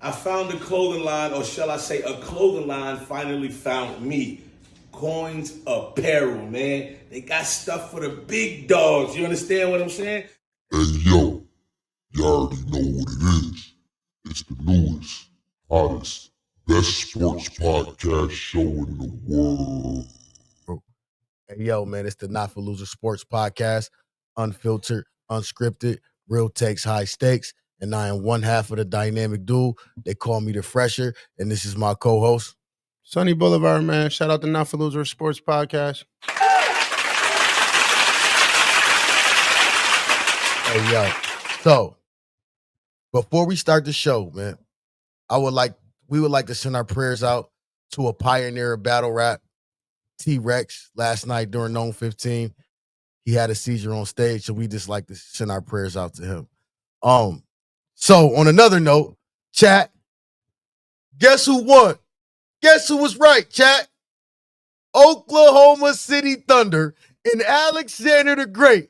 I found a clothing line, or shall I say, a clothing line finally found me. Coins Apparel, man. They got stuff for the big dogs. You understand what I'm saying? Hey, yo, you already know what it is. It's the newest, hottest, best sports podcast show in the world. Hey, yo, man, it's the Not for Loser Sports Podcast. Unfiltered, unscripted, real takes, high stakes. And I am one half of the dynamic duo. They call me the Fresher, and this is my co-host. Sunny Boulevard, man. Shout out to Not for Loser Sports Podcast. Hey, yo. So, before we start the show, man, we would like to send our prayers out to a pioneer of battle rap, TYRESE. Last night during Known 15, he had a seizure on stage, so we just like to send our prayers out to him. So on another note, chat, guess who won? Guess who was right, chat? Oklahoma City Thunder and Alexander the Great.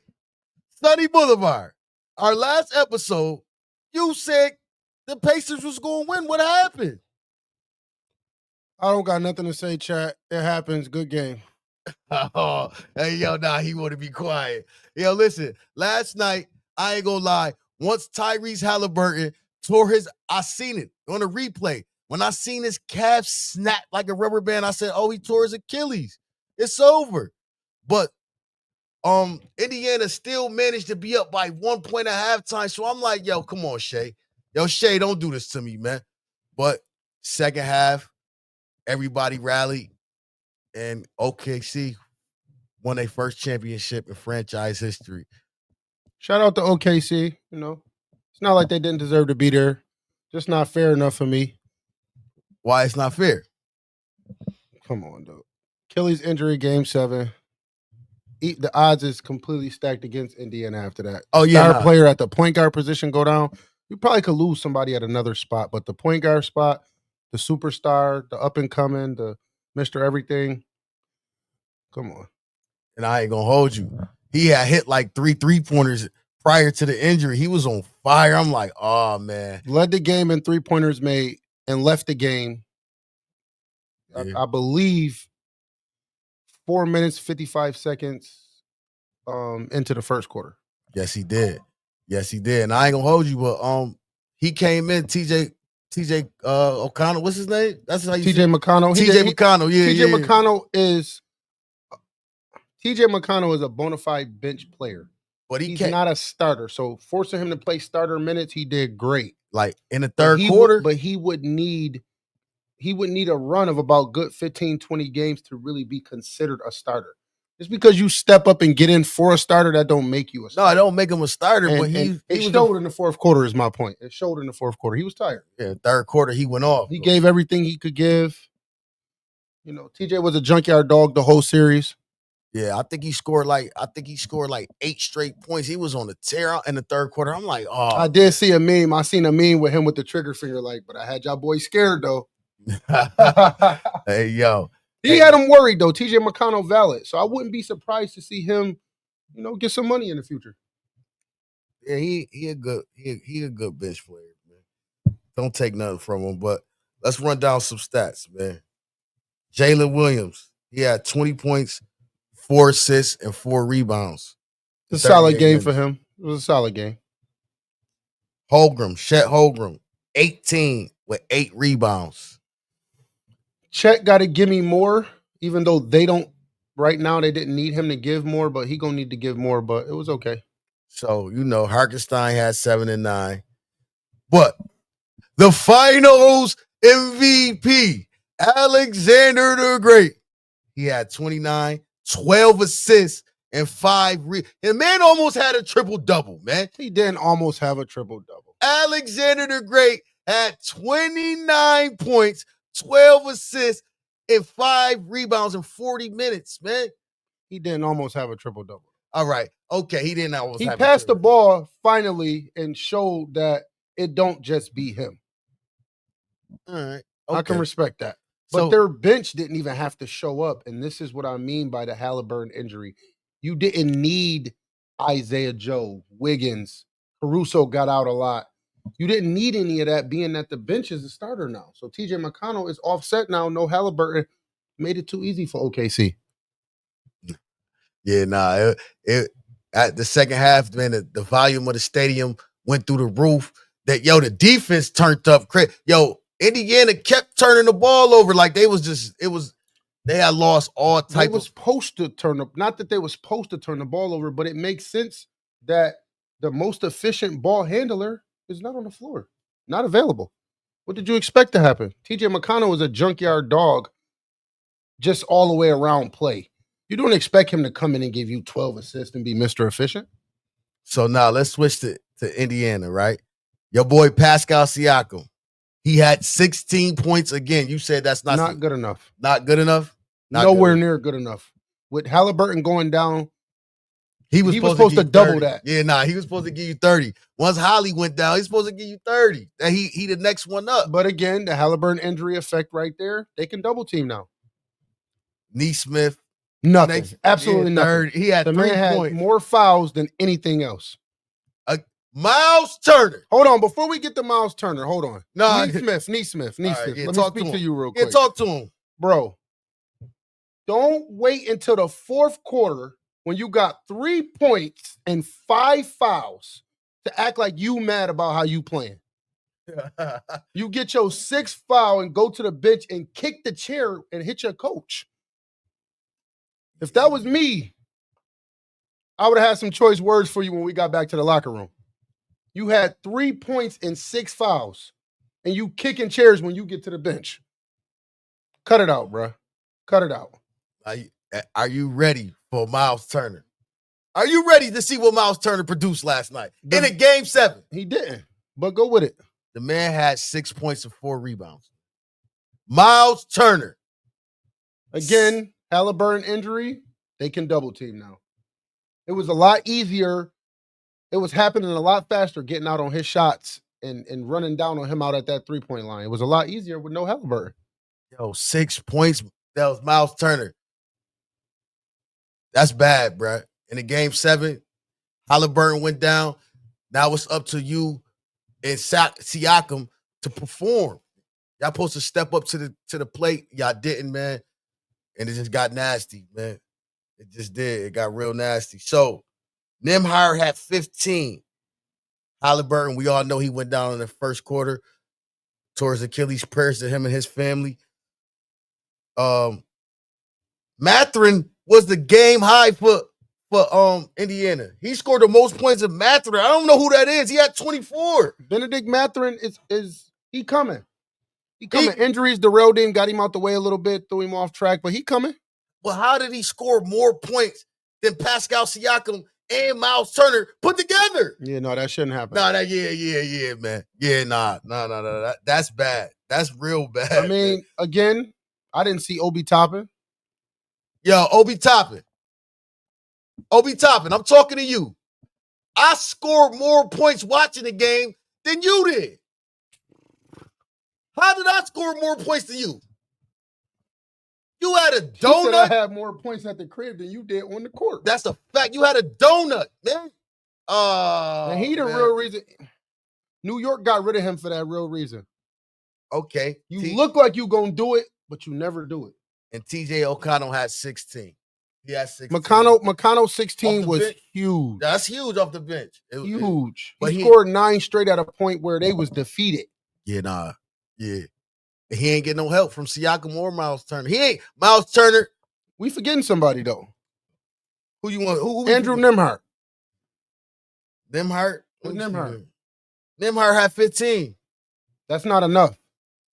Sunny Boulevard. Our last episode, you said the Pacers was going to win. What happened? I don't got nothing to say, chat. It happens. Good game. Oh, hey, yo, nah, he want to be quiet. Yo, listen, last night, I ain't gonna lie, once TYRESE HALIBURTON tore I seen it on a replay. When I seen his calf snap like a rubber band, I said, oh, he tore his Achilles. It's over. But Indiana still managed to be up by 1 point at halftime. So I'm like, yo, come on, Shay. Yo, Shay, don't do this to me, man. But second half, everybody rallied, and OKC won their first championship in franchise history. Shout out to OKC. You know, it's not like they didn't deserve to be there. Just not fair enough for me. Why it's not fair? Come on, though. Achilles injury, game 7. The odds is completely stacked against Indiana after that. Oh, yeah. Star player at the point guard position go down. You probably could lose somebody at another spot, but the point guard spot, the superstar, the up and coming, the Mr. Everything. Come on. And I ain't gonna hold you. He had hit like 3 3-pointers prior to the injury. He was on fire. I'm like, oh, man. Led the game in 3-pointers made and left the game, Yeah. I believe, 4 minutes, 55 seconds into the first quarter. Yes, he did. Yes, he did. And I ain't gonna hold you, but he came in, TJ O'Connell. What's his name? That's how you TJ McConnell. TJ McConnell, yeah. TJ McConnell is a bona fide bench player. But he's not a starter. So forcing him to play starter minutes, he did great. Like in the third quarter. But he would need a run of about good 15, 20 games to really be considered a starter. Just because you step up and get in for a starter, that don't make you a starter. No, it don't make him a starter, but it showed in the fourth quarter is my point. It showed in the fourth quarter. He was tired. Yeah, third quarter, he went off. He gave everything he could give. You know, TJ was a junkyard dog the whole series. Yeah, I think he scored like 8 straight points. He was on the tear in the third quarter. I'm like, oh. I did see a meme. I seen a meme with him with the trigger finger, but I had y'all boys scared though. Hey, yo. He had him worried though. TJ McConnell valid. So I wouldn't be surprised to see him, get some money in the future. Yeah, he a good bench player, man. Don't take nothing from him. But let's run down some stats, man. Jalen Williams, he had 20 points, 4 assists, and 4 rebounds. It's a solid game for him. It was a solid game. Chet Holmgren, 18 with 8 rebounds. Chet got to give me more, even though they don't, right now they didn't need him to give more, but he going to need to give more, but it was okay. So, Hartenstein had 7 and 9. But the finals MVP, Alexander the Great, he had 29, 12 assists, and 5 the man almost had a triple-double, man. He didn't almost have a triple-double. Alexander the Great had 29 points, 12 assists, and 5 rebounds in 40 minutes, man. He didn't almost have a triple-double. All right. Okay, he didn't almost have a triple-double. He passed the ball finally and showed that it don't just be him. All right. Okay. I can respect that. But their bench didn't even have to show up, and this is what I mean by the Haliburton injury. You didn't need Isaiah Joe, Wiggins. Caruso got out a lot. You didn't need any of that, being that the bench is the starter now. So TJ McConnell is offset now. No Halliburton. Made it too easy for OKC. Yeah, nah. It at the second half, man, the volume of the stadium went through the roof. The defense turned up. Indiana kept turning the ball over like they had lost all They type was of. supposed to turn up. Not that they were supposed to turn the ball over, but it makes sense that the most efficient ball handler is not on the floor, not available. What did you expect to happen? TJ McConnell is a junkyard dog, just all the way around play. You don't expect him to come in and give you 12 assists and be Mr. Efficient. So now let's switch to Indiana, right? Your boy Pascal Siakam. He had 16 points again. You said that's Not good enough. Not good enough? Nowhere near good enough. With Halliburton going down, he was supposed to give you double 30. that. Yeah, nah, he was supposed to give you 30. Once Holly went down, he's supposed to give you 30. And he the next one up. But again, the Halliburton injury effect right there, they can double team now. Neesmith. Nothing. Absolutely nothing. He had the 3 man points. had more fouls than anything else. Miles Turner. Hold on. Before we get to Miles Turner, hold on. No, Neesmith. Right, Let me speak to you real quick. Yeah, talk to him. Bro, don't wait until the fourth quarter when you got 3 points and 5 fouls to act like you mad about how you playing. You get your 6th foul and go to the bench and kick the chair and hit your coach. If that was me, I would have had some choice words for you when we got back to the locker room. You had 3 points and 6 fouls, and you kicking chairs when you get to the bench. Cut it out, bro. Cut it out. Are you ready for Miles Turner? Are you ready to see what Miles Turner produced last night in a game 7? He didn't, but go with it. The man had 6 points and 4 rebounds. Miles Turner. Again, Halliburton injury, they can double team now. It was a lot easier. It was happening a lot faster getting out on his shots and running down on him out at that 3-point line. It was a lot easier with no Halliburton. 6 points. That was Miles Turner. That's bad, bro. In the game 7, Halliburton went down. Now it's up to you and Siakam to perform. Y'all supposed to step up to the plate. Y'all didn't, man. And it just got nasty, man. It just did. It got real nasty. So Nembhard had 15. Halliburton, we all know he went down in the first quarter towards Achilles. Prayers to him and his family. Mathurin was the game high for Indiana. He scored the most points of Mathurin. I don't know who that is. He had 24. Benedict Mathurin is he coming. He coming. Injuries derailed him, got him out the way a little bit, threw him off track, but he coming. Well, how did he score more points than Pascal Siakam and Miles Turner put together? Yeah, no, that shouldn't happen. Nah, man. Yeah, nah. That's bad. That's real bad. I mean, again, I didn't see Obi Toppin. Yo, Obi Toppin, I'm talking to you. I scored more points watching the game than you did. How did I score more points than you? You had a donut. You said I had more points at the crib than you did on the court. That's a fact. You had a donut, man. And he the real reason. New York got rid of him for that real reason. Okay. You look like you gonna do it, but you never do it. And TJ O'Connell had 16. He had 16. McConnell 16 was bench. huge. That's huge off the bench. Huge. But he scored 9 straight at a point where they was defeated. Yeah, nah. Yeah. He ain't getting no help from Siakam or Miles Turner. He ain't Miles Turner. We forgetting somebody though. Who you want? Who Andrew Nembhard. Nembhard? Who's Nembhard? Nembhard had 15. That's not enough.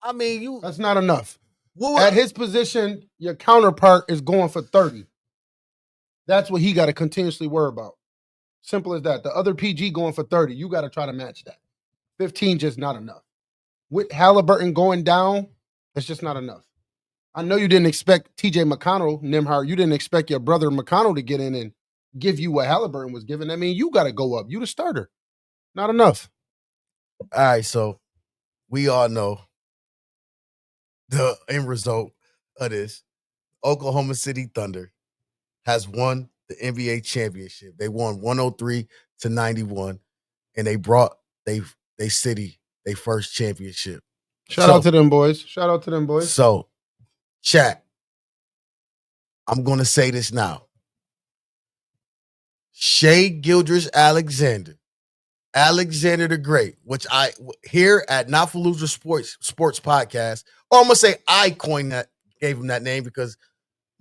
I mean, that's not enough. Well, at his position, your counterpart is going for 30. That's what he got to continuously worry about. Simple as that. The other PG going for 30. You got to try to match that. 15 just not enough. With Halliburton going down, it's just not enough. I know you didn't expect TJ McConnell, Nembhard, you didn't expect your brother McConnell to get in and give you what Halliburton was giving. I mean, you got to go up. You the starter. Not enough. All right, so we all know the end result of this. Oklahoma City Thunder has won the NBA championship. They won 103-91, and they they city, they first championship. Shout out to them boys. Shout out to them boys. So, chat, I'm going to say this now. Shai Gilgeous-Alexander the Great, which I here at Nafalooza Sports Podcast, or I'm gonna say I gave him that name because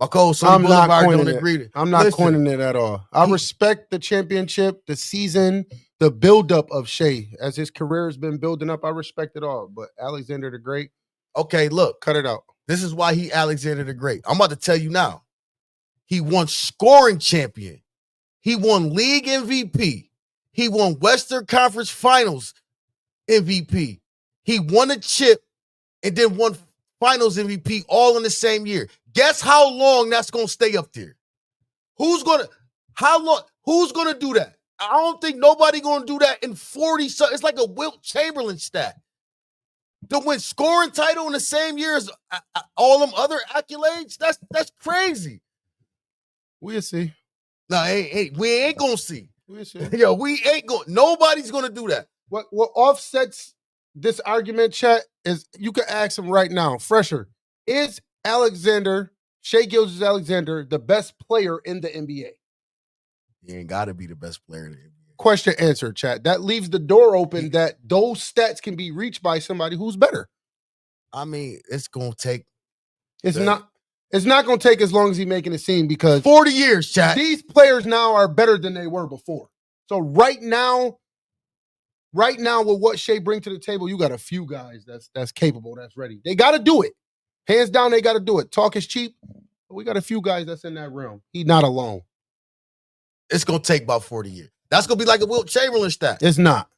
my co-host Sonny Boulevard don't agree. I'm not coining it at all. I respect the championship, the season, the buildup of Shai as his career has been building up. I respect it all, but Alexander the Great. Okay, look, cut it out. This is why he Alexander the Great. I'm about to tell you now. He won scoring champion. He won league MVP. He won Western Conference Finals MVP. He won a chip and then won Finals MVP all in the same year. Guess how long that's going to stay up there? Who's going to do that? I don't think nobody going to do that in 40. It's like a Wilt Chamberlain stat. To win scoring title in the same year as all them other accolades, that's crazy. We'll see. No, we ain't gonna see. We'll see. Yo, we ain't going. Nobody's gonna do that. What offsets this argument, chat, is you can ask him right now. Fresher, is Shai Gilgeous-Alexander the best player in the NBA? He ain't got to be the best player in the NBA. Question answered, chat. That leaves the door open that those stats can be reached by somebody who's better. I mean, it's gonna take. It's not going to take as long as he's making it seem because 40 years, chat. These players now are better than they were before. So right now with what Shai brings to the table, you got a few guys that's capable, that's ready. They got to do it. Hands down, they got to do it. Talk is cheap, but we got a few guys that's in that realm. He's not alone. It's going to take about 40 years. That's going to be like a Wilt Chamberlain stat. It's not.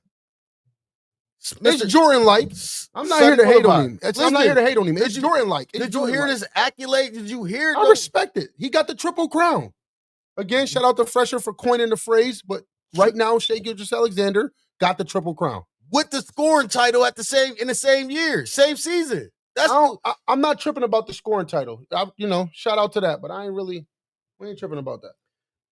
It's Jordan-like. I'm not here to hate on him. I'm not here to hate on him. It's Jordan-like. Did you hear this accolade? Did you hear it? I respect it. He got the triple crown. Again, shout out to Fresher for coining the phrase, but right now, Shai Gilgeous-Alexander got the triple crown. With the scoring title in the same year, same season. I'm not tripping about the scoring title. Shout out to that, but we ain't tripping about that.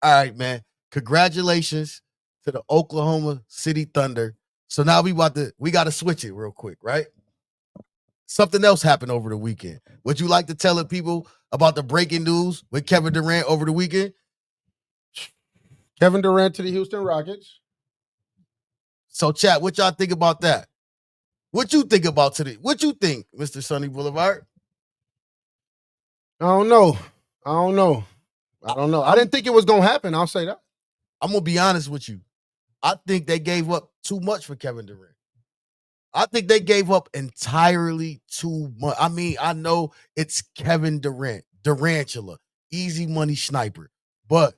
All right, man. Congratulations to the Oklahoma City Thunder. So now we got to switch it real quick, right? Something else happened over the weekend. Would you like to tell the people about the breaking news with Kevin Durant over the weekend? Kevin Durant to the Houston Rockets. So, chat, what y'all think about that? What you think about today? What you think, Mr. Sonny Boulevard? I don't know. I didn't think it was going to happen. I'll say that. I'm going to be honest with you. I think they gave up too much for Kevin Durant. I think they gave up entirely too much. I mean, I know it's Kevin Durant, Durantula, easy money sniper, but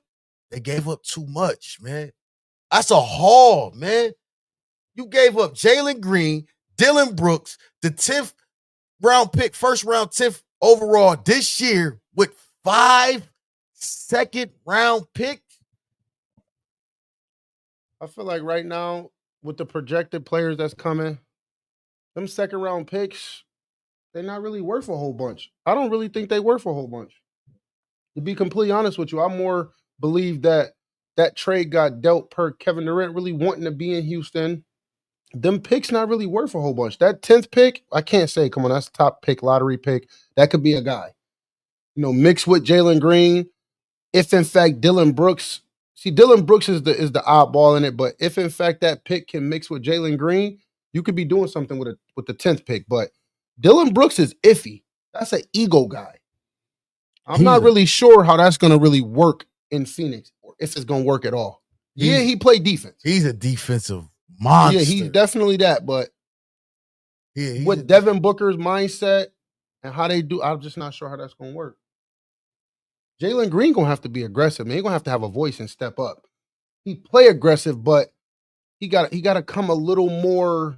they gave up too much, man. That's a haul, man. You gave up Jalen Green, Dylan Brooks, the 10th round pick, first round 10th overall this year with 5 second round picks. I feel like right now, with the projected players that's coming, them second round picks, they're not really worth a whole bunch. I don't really think they're worth a whole bunch. To be completely honest with you, I more believe that trade got dealt per Kevin Durant really wanting to be in Houston. Them picks not really worth a whole bunch. That 10th pick, I can't say, come on, that's top pick, lottery pick. That could be a guy. Mixed with Jalen Green, if in fact Dylan Brooks. See, Dylan Brooks is the oddball in it, but if in fact that pick can mix with Jalen Green, you could be doing something with the 10th pick. But Dylan Brooks is iffy. That's an ego guy. I'm not really sure how that's going to really work in Phoenix, or if it's going to work at all. Yeah, he played defense. He's a defensive monster. Yeah, he's definitely that. But with Devin Booker's mindset and how they do, I'm just not sure how that's going to work. Jalen Green going to have to be aggressive, man. He's going to have a voice and step up. He play aggressive, but he got to come a little more.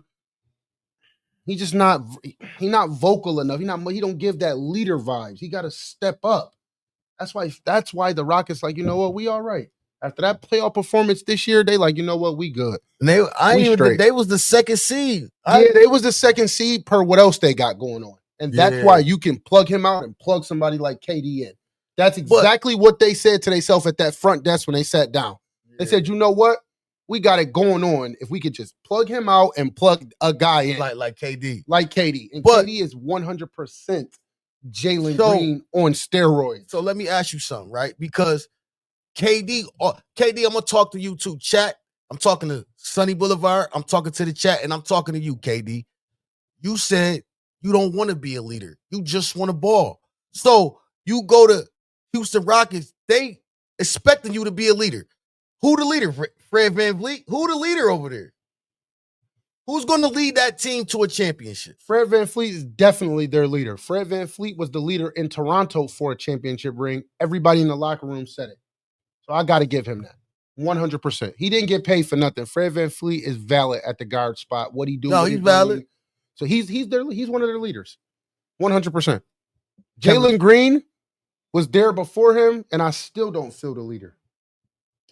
He's not vocal enough. He don't give that leader vibes. He got to step up. That's why the Rockets like, you know what, we all right. After that playoff performance this year, they like, you know what, we good. And they was the second seed. They was the second seed per what else they got going on. And that's why you can plug him out and plug somebody like KD in. That's exactly what they said to themselves at that front desk when they sat down. They said, you know what? we got it going on if we could just plug him out and plug a guy in. Like KD. Like KD. And But- KD is 100% Jalen So- Green on steroids. So let me ask you something, right? Because KD, I'm gonna talk to you too, chat. I'm talking to Sunny Boulevard. I'm talking to the chat, and I'm talking to you, KD. You said you don't want to be a leader. You just want to ball. So you go to Houston Rockets. They expecting you to be a leader. Who the leader? Fred VanVleet? Who the leader over there? Who's going to lead that team to a championship? Fred VanVleet is definitely their leader. Fred VanVleet was the leader in Toronto for a championship ring. Everybody in the locker room said it. So I got to give him that. 100%. He didn't get paid for nothing. Fred VanVleet is valid at the guard spot. What he do? No, he's valid. So he's one of their leaders. 100%. Jalen Green was there before him, and I still don't feel the leader.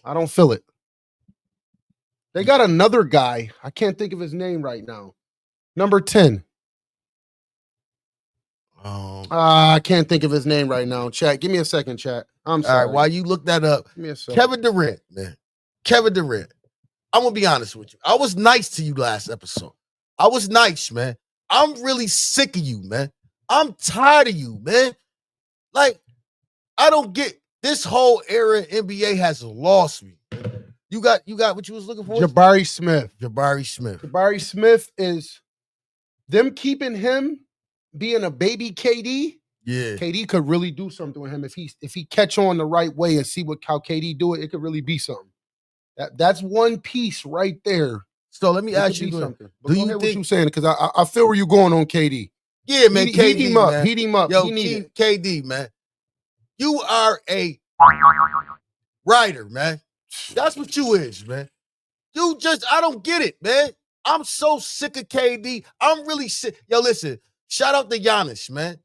I don't feel it. They got another guy. I can't think of his name right now. Number 10. I can't think of his name right now. Chat, give me a second, chat. I'm sorry. All right, while you look that up, Give me a second. Kevin Durant, man. Kevin Durant. I'm going to be honest with you. I was nice to you last episode. I was nice, man. I'm really sick of you, man. I'm tired of you, man. Like, I don't get this whole era in NBA has lost me. You got what you was looking for? Jabari Smith. Jabari Smith. Jabari Smith is them keeping him being a baby KD. Yeah. KD could really do something with him if he catch on the right way and see how KD do it. It could really be something. That's one piece right there. So let me ask you something. Do you think what you think? saying? Because I feel where you're going on KD. Yeah, man. KD, Heat him up. man. Heat him up. Yo, He need it. KD, man. You are a writer, man. That's what you is, man. I don't get it, man. I'm so sick of KD. I'm really sick. Yo, listen. Shout out to Giannis, man.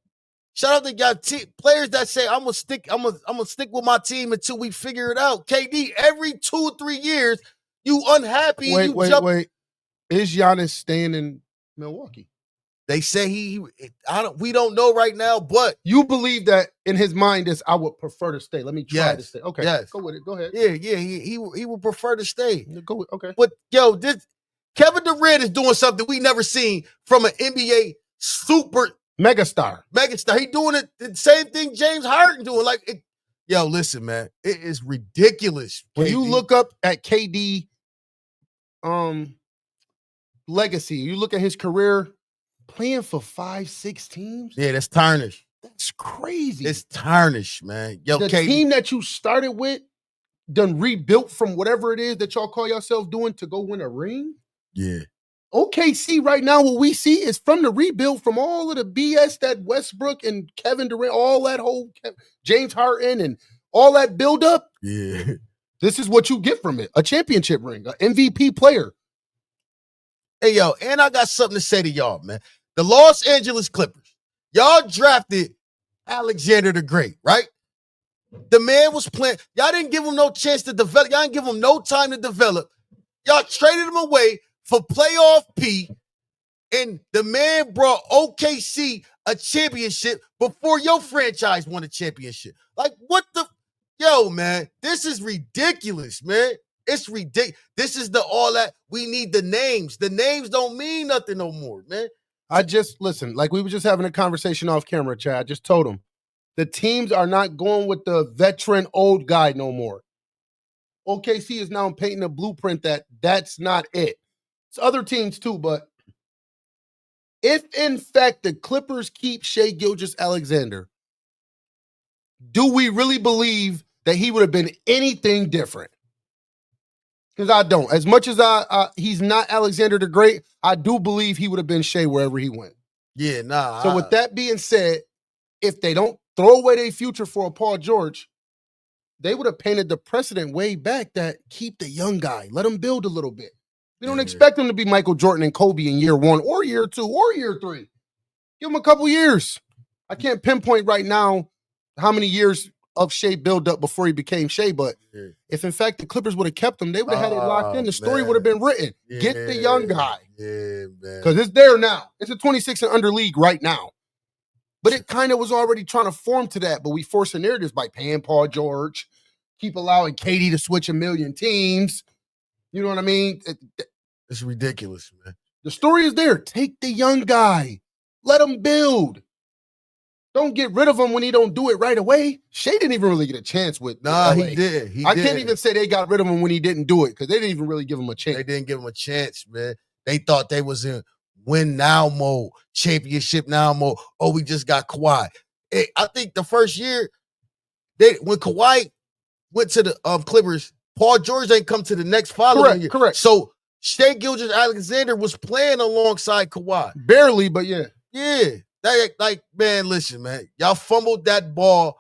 Shout out to y'all players that say I'm gonna stick with my team until we figure it out. KD, every 2 or 3 years, you unhappy. Wait. Is Giannis staying in Milwaukee? They say we don't know right now, but you believe that in his mind is I would prefer to stay. Let me try to stay. Okay, yes. Go with it. Go ahead. Yeah, he would prefer to stay. Go with okay. But yo, this Kevin Durant is doing something we never seen from an NBA super megastar. He doing it the same thing James Harden doing. Yo, listen, man, it is ridiculous. When KD. you look up at KD, legacy, you look at his career. Playing for 5-6 teams? Yeah, that's tarnished. That's crazy. It's tarnished, man. Yo, the KD. team that you started with done rebuilt from whatever it is that y'all call yourself doing to go win a ring? Yeah. OKC right now, what we see is from the rebuild, from all of the BS that Westbrook and Kevin Durant, all that whole James Harden and all that buildup. Yeah. This is what you get from it. A championship ring, an MVP player. Hey, yo, and I got something to say to y'all, man. The Los Angeles Clippers, y'all drafted Alexander the Great, right? The man was playing. Y'all didn't give him no chance to develop. Y'all didn't give him no time to develop. Y'all traded him away for playoff P, and the man brought OKC a championship before your franchise won a championship. Like, what the? Yo, man, this is ridiculous, man. It's ridiculous. This is all that we need. The names. The names don't mean nothing no more, man. I just listen, like we were just having a conversation off camera, Chad. I just told him the teams are not going with the veteran old guy no more. OKC is now painting a blueprint that's not it. It's other teams too, but if in fact the Clippers keep Shai Gilgeous-Alexander, do we really believe that he would have been anything different? Because I don't. As much as he's not Alexander the Great, I do believe he would have been Shai wherever he went. Yeah, nah. So with that being said, if they don't throw away their future for a Paul George, they would have painted the precedent way back that keep the young guy. Let him build a little bit. We don't expect him to be Michael Jordan and Kobe in year 1 or year 2 or year 3. Give him a couple years. I can't pinpoint right now how many years of Shai build up before he became Shai, but if in fact the Clippers would have kept him, they would have had it locked in. The story would have been written. Get the young guy. Yeah, man. Because it's there now. It's a 26 and under league right now. But it kind of was already trying to form to that, but we force the narratives by paying Paul George, keep allowing KD to switch a million teams. You know what I mean? It's ridiculous, man. The story is there. Take the young guy. Let him build. Don't get rid of him when he don't do it right away. Shea didn't even really get a chance with Nah, LA. he did. I can't even say they got rid of him when he didn't do it because they didn't even really give him a chance. They didn't give him a chance, man. They thought they was in win now mode, championship now mode. Oh, we just got Kawhi. I think the first year, when Kawhi went to the Clippers, Paul George ain't come to the next following year. Correct. So Shea Gilgeous-Alexander was playing alongside Kawhi. Barely, but yeah. Yeah. Man, listen, man. Y'all fumbled that ball,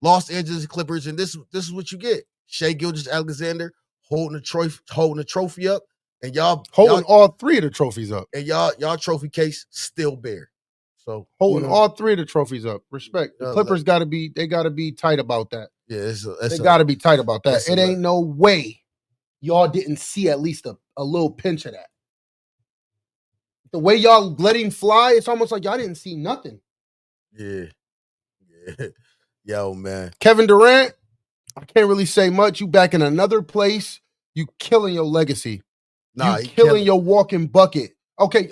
Los Angeles Clippers, and this is what you get. Shea Gilgeous-Alexander holding the trophy up, and y'all holding all three of the trophies up. And y'all trophy case still bare. So holding all three of the trophies up. Respect. The Clippers gotta be tight about that. Yeah, they gotta be tight about that. It ain't no way y'all didn't see at least a little pinch of that. The way y'all let him fly, it's almost like y'all didn't see nothing. Yeah. Yo, man. Kevin Durant, I can't really say much. You back in another place. You killing your legacy. Nah, you killing your walking bucket. Okay.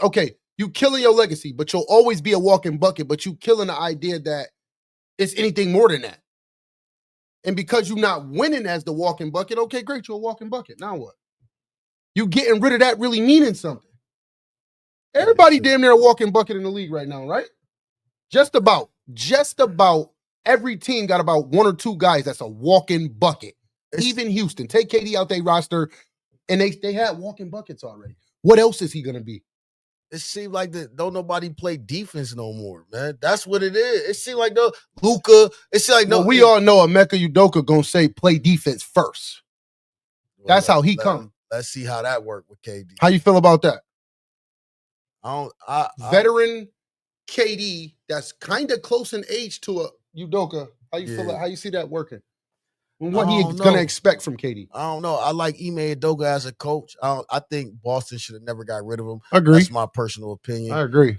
You killing your legacy, but you'll always be a walking bucket, but you killing the idea that it's anything more than that. And because you're not winning as the walking bucket, okay, great, you're a walking bucket. Now what? You getting rid of that really meaning something. Everybody damn near a walking bucket in the league right now, right? Just about every team got about one or two guys that's a walking bucket. Even Houston. Take KD out their roster, and they had walking buckets already. What else is he going to be? It seems like don't nobody play defense no more, man. That's what it is. It seems like Luka. It seems like we all know Emeka Udoka gonna say play defense first. Well, that's how he come. Let's see how that worked with KD. How you feel about that? Veteran KD that's kind of close in age to a Udoka. How you feel? How you see that working? And what he's gonna expect from KD? I don't know. I like Ime Udoka as a coach. I think Boston should have never got rid of him. Agree. That's my personal opinion. I agree.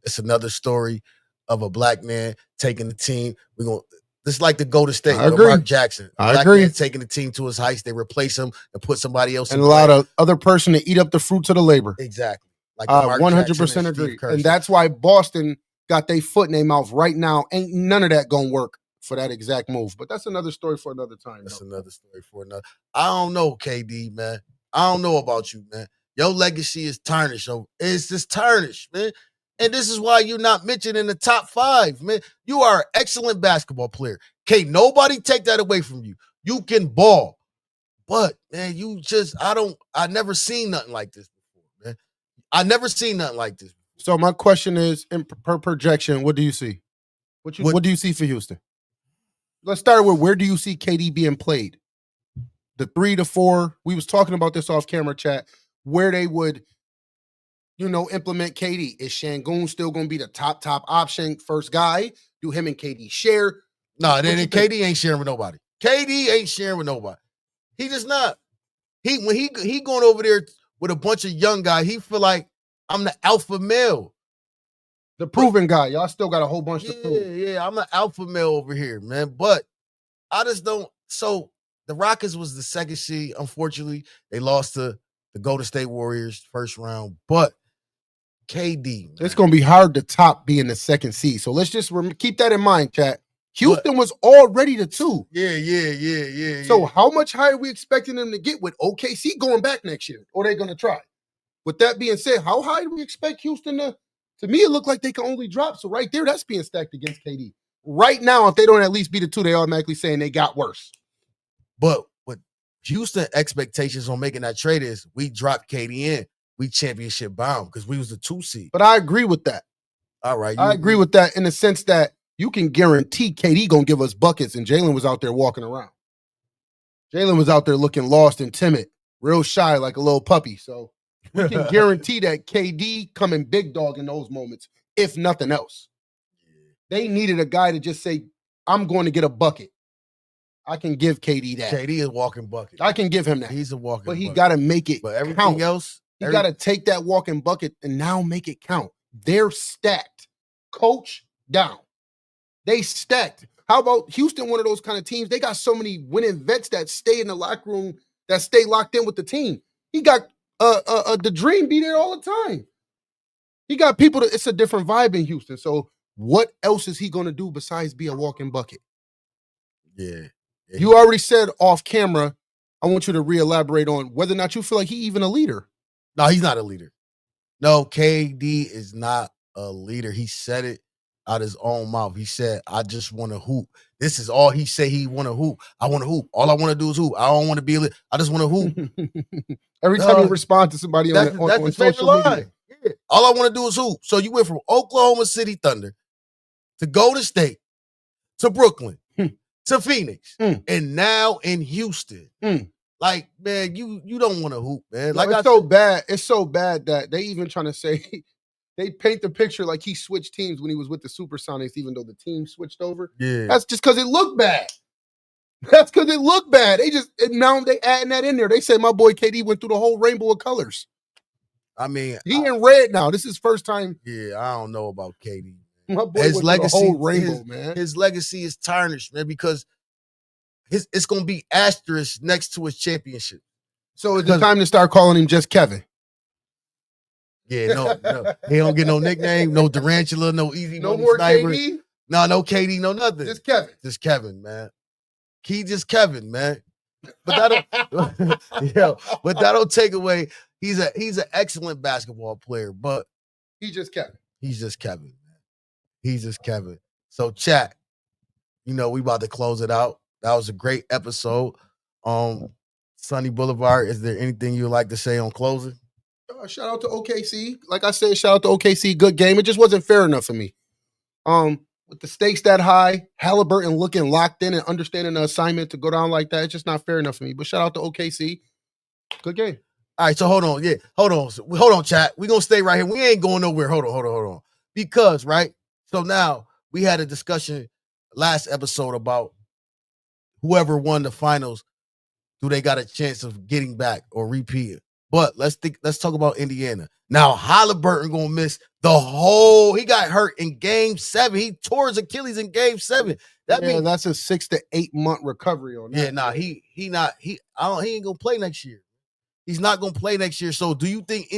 It's another story of a black man taking the team. This is like the Golden State. I agree. Mark Jackson. I agree. Man taking the team to his heights. They replace him and put somebody else. And a lot of other person to eat up the fruits of the labor. Exactly. Like 100% agree. And that's why Boston got their foot in their mouth right now. Ain't none of that gonna work for that exact move. But that's another story for another time. That's another story for another. I don't know, KD, man. I don't know about you, man. Your legacy is tarnished. It's just tarnished, man. And this is why you're not mentioned in the top 5, man. You are an excellent basketball player. Can't nobody take that away from you. You can ball. But, man, I never seen nothing like this before, man. I never seen nothing like this before. So my question is, per projection, what do you see? What do you see for Houston? Let's start with, where do you see KD being played? The 3 to 4. We was talking about this off camera chat, where they would, implement KD. Is Şengün still going to be the top option, first guy? Do him and KD share? No, KD ain't sharing with nobody. KD ain't sharing with nobody. He just not. When he going over there with a bunch of young guys, he feel like, I'm the alpha male. The proven guy. Y'all still got a whole bunch to prove. Yeah, I'm an alpha male over here, man. But I just don't. So the Rockets was the second seed. Unfortunately, they lost to the Golden State Warriors first round. But KD, man, it's going to be hard to top being the second seed. So let's just keep that in mind, chat. Houston was already the 2. Yeah. So how much higher are we expecting them to get with OKC going back next year? Or are they going to try? With that being said, how high do we expect Houston to? To me, it looked like they can only drop. So right there, that's being stacked against KD. Right now, if they don't at least be the 2, they automatically saying they got worse. But what Houston expectations on making that trade is, we dropped KD in. We championship bound because we was the 2 seed. But I agree with that. All right. I agree with that in the sense that you can guarantee KD going to give us buckets, and Jalen was out there walking around. Jalen was out there looking lost and timid, real shy like a little puppy. So we can guarantee that KD coming big dog in those moments, if nothing else. They needed a guy to just say, I'm going to get a bucket. I can give KD that. KD is a walking bucket. I can give him that. He's a walking bucket. But he got to make it But everything count. else, he got to take that walking bucket and now make it count. They're stacked. Coach down. They stacked. How about Houston, one of those kind of teams? They got so many winning vets that stay in the locker room that stay locked in with the team. He got the Dream be there all the time. He got people that it's a different vibe in Houston. So what else is he gonna do besides be a walking bucket? Yeah. You already said off camera. I want you to re-elaborate on whether or not you feel like he even a leader. No, he's not a leader. No, KD is not a leader. He said it out his own mouth. He said, I just want to hoop. This is all he said. He want to hoop. I want to hoop. All I want to do is hoop. I don't want to be a leader. I just want to hoop. Every time you respond to somebody that's on his social favorite media. line. Yeah. All I want to do is hoop. So you went from Oklahoma City Thunder to Golden State to Brooklyn to Phoenix and now in Houston. Like, man, you don't want to hoop, man. Like, it's so bad. It's so bad that they even trying to say they paint the picture like he switched teams when he was with the Supersonics, even though the team switched over. Yeah, that's just because it looked bad. That's because it looked bad. Now they adding that in there. They say my boy KD went through the whole rainbow of colors. I mean, he in red now. This is his first time. Yeah, I don't know about KD. My boy his legacy, the whole rainbow, man. His legacy is tarnished, man, because it's gonna be asterisk next to his championship. So it's the time to start calling him just Kevin. Yeah, no. He don't get no nickname, no Durantula, no easy no more sniper. KD. No KD, no nothing. Just Kevin. Just Kevin, man. Just Kevin, man. But that don't take away. He's an excellent basketball player, but he's just Kevin. He's just Kevin, man. He's just Kevin. So chat, we about to close it out. That was a great episode. Sunny Boulevard, is there anything you'd like to say on closing? Shout out to OKC. Like I said, shout out to OKC. Good game. It just wasn't fair enough for me. With the stakes that high, Halliburton looking locked in and understanding the assignment to go down like that, it's just not fair enough for me. But shout out to OKC. Good game. All right, so hold on. Yeah, hold on, chat. We're going to stay right here. We ain't going nowhere. Hold on. Because, right, so now we had a discussion last episode about whoever won the finals, do they got a chance of getting back or repeating? But let's talk about Indiana. Now, Haliburton gonna miss he got hurt in game 7. He tore his Achilles in game 7. That means that's a 6 to 8 month recovery on that. Yeah, nah, he ain't gonna play next year. He's not gonna play next year. So do you think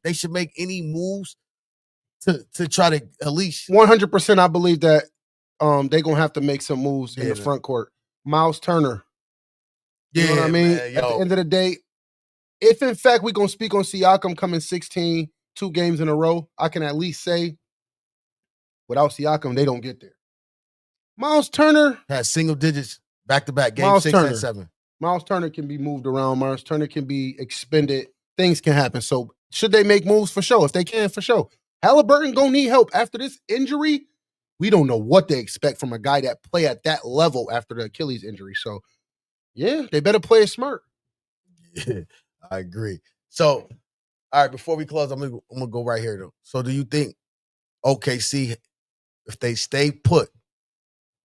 they should make any moves to try to at least 100%? I believe that they're gonna have to make some moves in the front court. Miles Turner. You know what I mean? Man, at the end of the day, if in fact we're gonna speak on Siakam coming 16, 2 games in a row, I can at least say without Siakam, they don't get there. Miles Turner has single digits back-to-back game 6 and 7. Miles Turner can be moved around. Miles Turner can be expended. Things can happen. So should they make moves? For sure. If they can, for sure. Halliburton gonna need help after this injury. We don't know what they expect from a guy that play at that level after the Achilles injury. So yeah, they better play it smart. Yeah, I agree. So, all right, before we close, I'm gonna go right here though. So do you think OKC, if they stay put,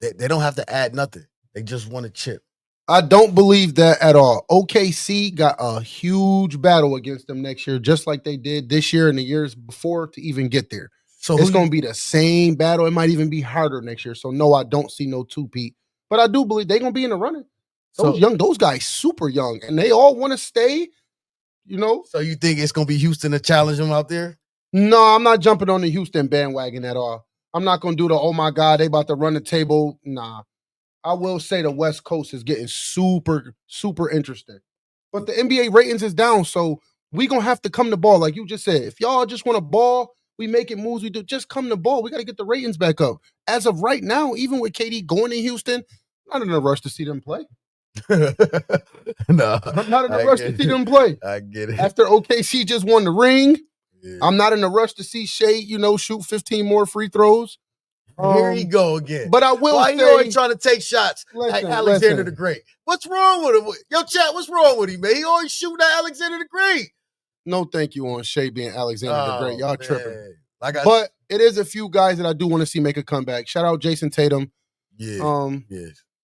they don't have to add nothing? They just want to chip. I don't believe that at all. OKC got a huge battle against them next year, just like they did this year and the years before to even get there. So it's going to be the same battle. It might even be harder next year. So no, I don't see no two-peat. But I do believe they're going to be in the running. Those guys super young, and they all want to stay, So you think it's going to be Houston to challenge them out there? No, I'm not jumping on the Houston bandwagon at all. I'm not going to do the, oh my God, they about to run the table. Nah. I will say the West Coast is getting super, super interesting. But the NBA ratings is down, so we going to have to come to ball. Like you just said, if y'all just want to ball, we making moves, we do, just come to ball. We got to get the ratings back up. As of right now, even with KD going to Houston, I'm not in a rush to see them play. No. I'm not in a rush to see them play. I get it. After OKC just won the ring, I'm not in a rush to see Shea, shoot 15 more free throws. Here you go again. But I will Why say, you always trying to take shots at Alexander the Great? What's wrong with him? Yo, chat, what's wrong with him, man? He always shooting at Alexander the Great. No thank you on Shea being Alexander the Great. Y'all tripping. But it is a few guys that I do want to see make a comeback. Shout out Jason Tatum. Yeah.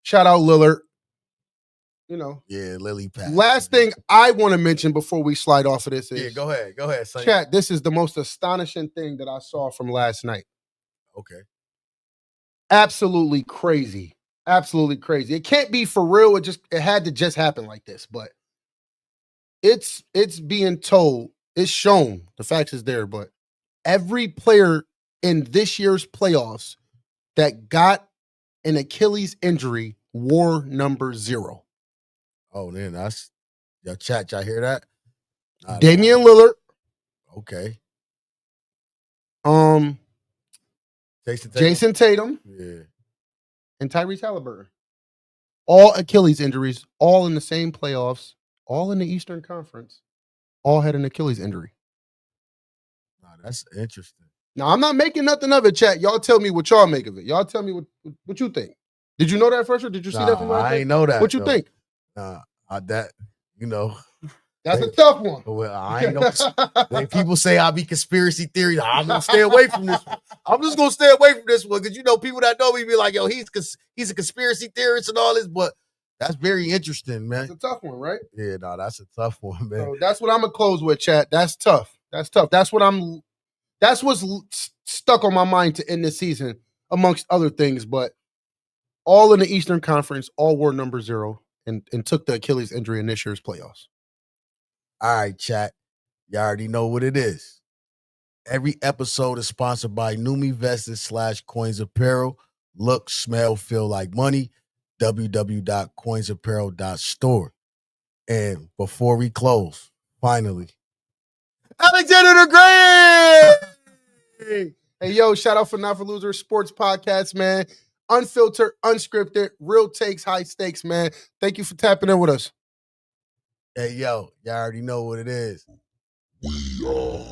Shout out Lillard. Yeah, Lily Pad. Last thing I want to mention before we slide off of this is go ahead, son. Chat, this is the most astonishing thing that I saw from last night. Okay. Absolutely crazy. Absolutely crazy. It can't be for real. It had to just happen like this. But it's being told, it's shown, the facts is there, but every player in this year's playoffs that got an Achilles injury wore number 0. Oh, then that's your chat. Y'all hear that? Damian Lillard, Okay. Jason Tatum, Yeah. and Tyrese Halliburton. All Achilles injuries, all in the same playoffs, all in the Eastern Conference, all had an Achilles injury. Nah, that's interesting. Now, I'm not making nothing of it, chat. Y'all tell me what y'all make of it. Y'all tell me what you think. Did you know that first, or did you see that from last I night? ain't know that. What you though. think? That, you know. That's a tough one. Well, I ain't know. When people say I be conspiracy theory, I'm gonna stay away from this one. I'm just gonna stay away from this one because people that know me be like, yo, he's a conspiracy theorist and all this, but that's very interesting, man. That's a tough one, right? Yeah, no, that's a tough one, man. So that's what I'm gonna close with, chat. That's tough. That's tough. That's what's stuck on my mind to end this season, amongst other things. But all in the Eastern Conference, all wore number 0 and took the Achilles injury in this year's playoffs. All right, chat. You already know what it is. Every episode is sponsored by Numi Vested / Coins Apparel. Look, smell, feel like money. www.coinsapparel.store. And before we close, finally, Alexander the Great! Hey, yo, shout out for Not for Losers Sports Podcast, man. Unfiltered, unscripted, real takes, high stakes, man. Thank you for tapping in with us. Hey, yo, y'all already know what it is. We are